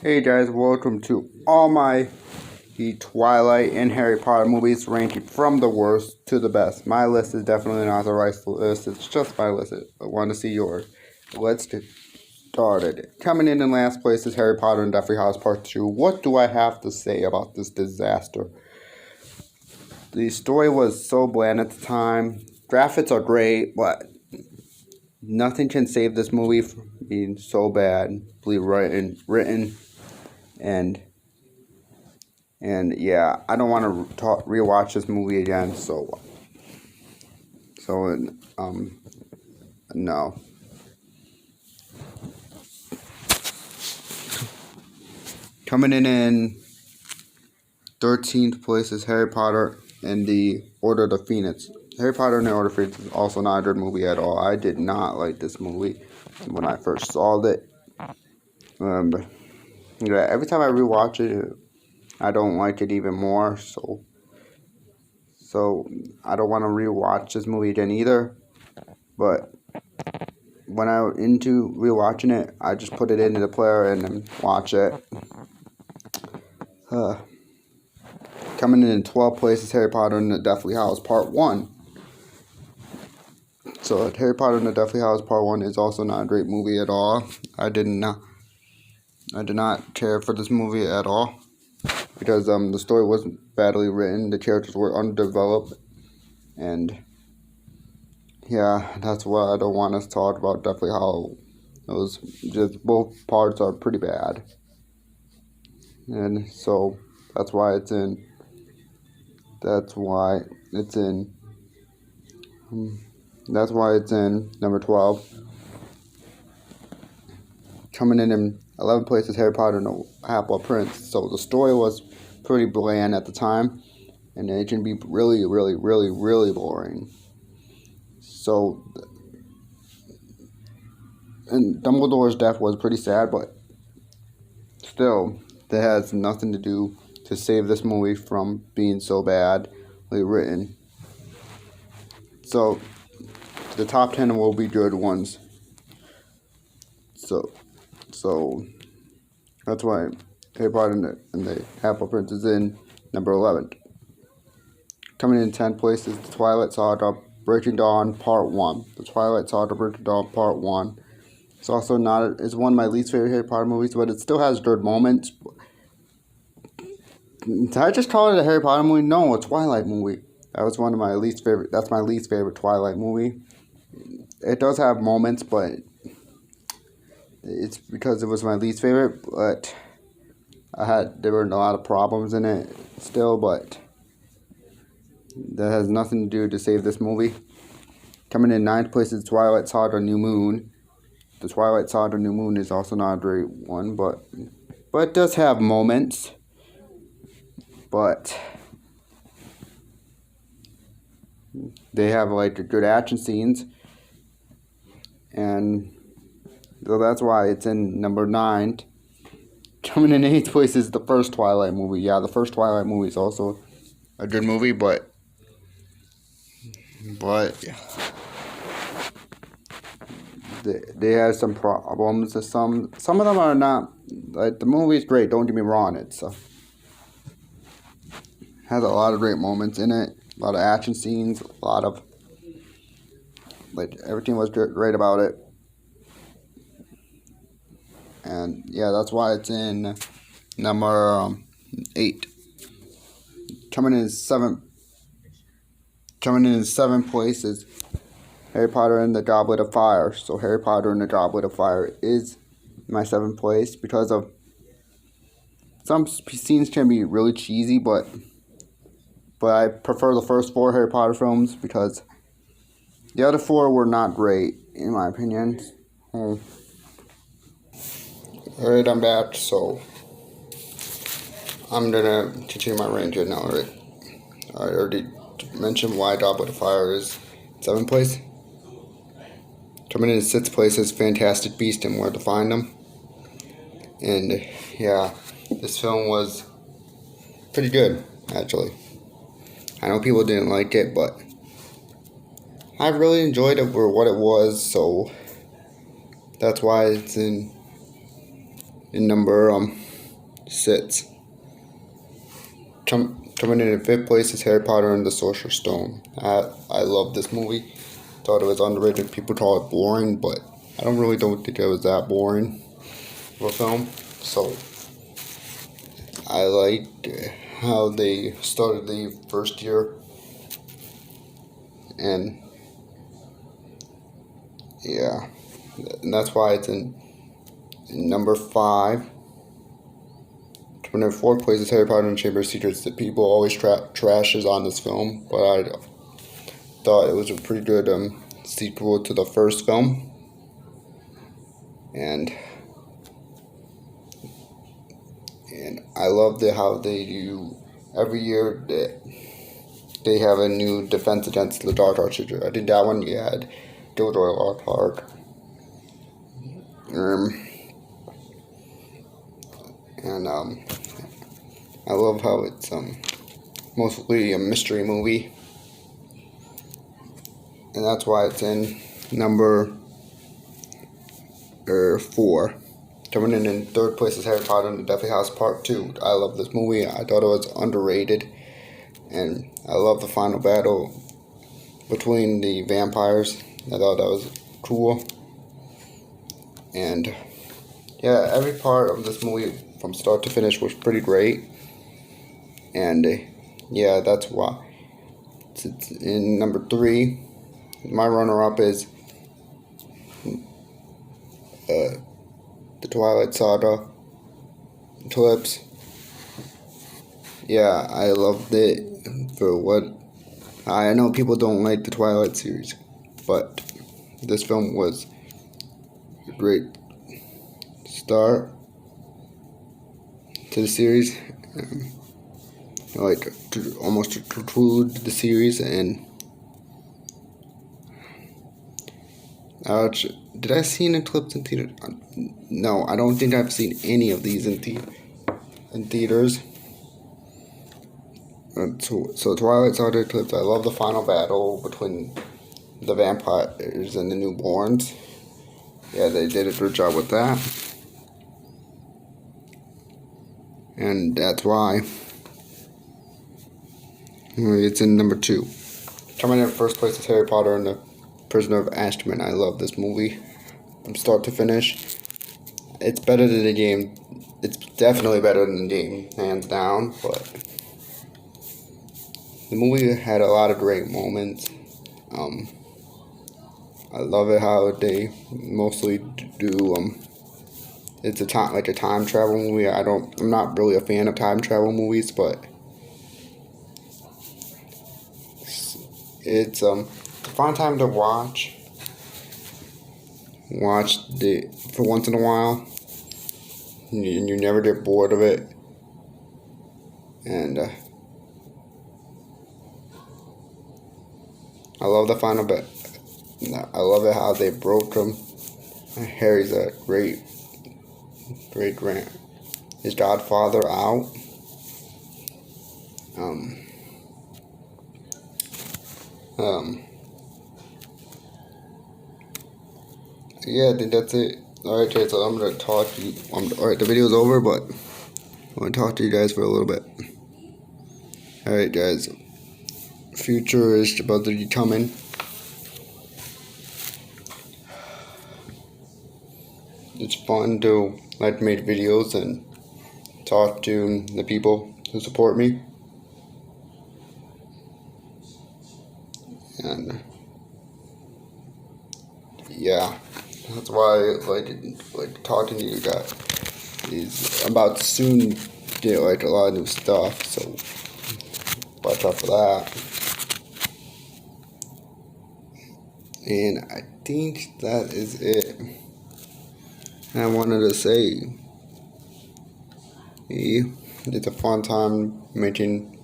Hey guys, welcome to all my Twilight and Harry Potter movies ranking from the worst to the best. My list is definitely not the right list, it's just my list. I want to see yours. Let's get started. Coming in last place is Harry Potter and Deathly Hallows Part 2. What do I have to say about this disaster? The story was so bland at the time. Graphics are great, but nothing can save this movie from being so badly written and yeah, I don't want to rewatch this movie again. So no. Coming in 13th place is Harry Potter and the Order of the Phoenix. Harry Potter and the Order of the Phoenix is also not a good movie at all. I did not like this movie when I first saw it. Yeah, every time I rewatch it, I don't like it even more. So I don't want to rewatch this movie again either. But when I'm into rewatching it, I just put it into the player and then watch it. Coming in 12th place is Harry Potter and the Deathly Hallows Part 1. So Harry Potter and the Deathly Hallows Part 1 is also not a great movie at all. I did not care for this movie at all because the story wasn't badly written, the characters were undeveloped, and yeah, that's why I don't want to talk about Deathly Hallows. It was just both parts are pretty bad, and so that's why it's in. That's why it's in number 12. Coming in 11th place is Harry Potter and the Half-Blood Prince. So the story was pretty bland at the time, and it can be really, really, really, really boring. So, and Dumbledore's death was pretty sad, but still, that has nothing to do to save this movie from being so badly written. So, the top 10 will be good ones. So that's why Harry Potter and the Half-Blood Prince is in number 11. Coming in 10th place is The Twilight Saga Breaking Dawn Part 1. The Twilight Saga Breaking Dawn Part 1. It's also it's one of my least favorite Harry Potter movies, but it still has good moments. Did I just call it a Harry Potter movie? No, a Twilight movie. That's my least favorite Twilight movie. It does have moments, but it's because it was my least favorite. But there were a lot of problems in it still, but that has nothing to do to save this movie. Coming in 9th place is Twilight Saga New Moon. The Twilight Saga New Moon is also not a great one, but it does have moments. But they have like good action scenes, and so that's why it's in number 9. Coming in 8th place is the first Twilight movie. Yeah, the first Twilight movie is also a good movie, but they have some problems. Some of them are not, like, the movie is great, don't get me wrong. It's has a lot of great moments in it, a lot of action scenes, a lot of, like, everything was great about it. And yeah, that's why it's in number 8. Coming in 7th place is Harry Potter and the Goblet of Fire. So Harry Potter and the Goblet of Fire is my 7th place because of some scenes can be really cheesy, but I prefer the first 4 Harry Potter films because the other 4 were not great in my opinion. Alright, I'm back, so I'm gonna continue my ranking now, right? I already mentioned why Goblet of Fire is 7th place. Coming in 6th place is Fantastic Beasts and Where to Find Them. And yeah, this film was pretty good, actually. I know people didn't like it, but I really enjoyed it for what it was, so that's why it's in number sits. Coming in 5th place is Harry Potter and the Sorcerer's Stone. I love this movie. Thought it was underrated. People call it boring, but I don't think it was that boring of a film. So I liked how they started the first year, and yeah, and that's why it's in number 5. Coming in 4th place is Harry Potter and the Chamber of Secrets. That people always trashes on this film, but I thought it was a pretty good sequel to the first film, and I love how they do every year. They have a new defense against the dark arts. I think that one you had Gilderoy Lockhart. And I love how it's mostly a mystery movie, and that's why it's in number 4. Coming in 3rd place is Harry Potter and the Deathly Hallows Part 2. I love this movie. I thought it was underrated, and I love the final battle between the vampires. I thought that was cool, and yeah, every part of this movie from start to finish was pretty great, and yeah, that's why it's in number 3. My runner-up is the Twilight Saga, Eclipse. Yeah, I loved it for what I know. People don't like the Twilight series, but this film was a great start to the series. Almost to conclude the series, and did I see an Eclipse in theater? No, I don't think I've seen any of these in theaters. So Twilight Saga, Eclipse. I love the final battle between the vampires and the newborns. Yeah, they did a good job with that, and that's why it's in number 2. Coming in 1st place is Harry Potter and the Prisoner of Azkaban. I love this movie from start to finish. It's better than the game. It's definitely better than the game, hands down. But the movie had a lot of great moments. I love it how they mostly do. It's a time travel movie. I'm not really a fan of time travel movies, but it's a fun time to watch for once in a while, and you never get bored of it, and I love the final bit. I love it how they broke him. Harry's a great his godfather out. Yeah, I think that's it. Alright, guys, so I'm gonna talk to you. Alright, the video's over, but I'm gonna talk to you guys for a little bit. Alright, guys. Future is about to be coming. It's fun to make videos and talk to the people who support me. And yeah, that's why I like talking to you guys. I'm about to soon get a lot of new stuff, so watch out for that. And I think that is it. I wanted to say, it's a fun time making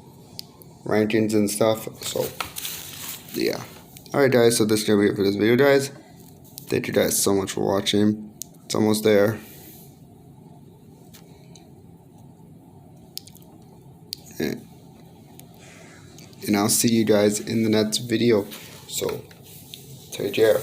rankings and stuff. So yeah. Alright, guys, so this is gonna be it for this video, guys. Thank you guys so much for watching. It's almost there. And I'll see you guys in the next video. So take care.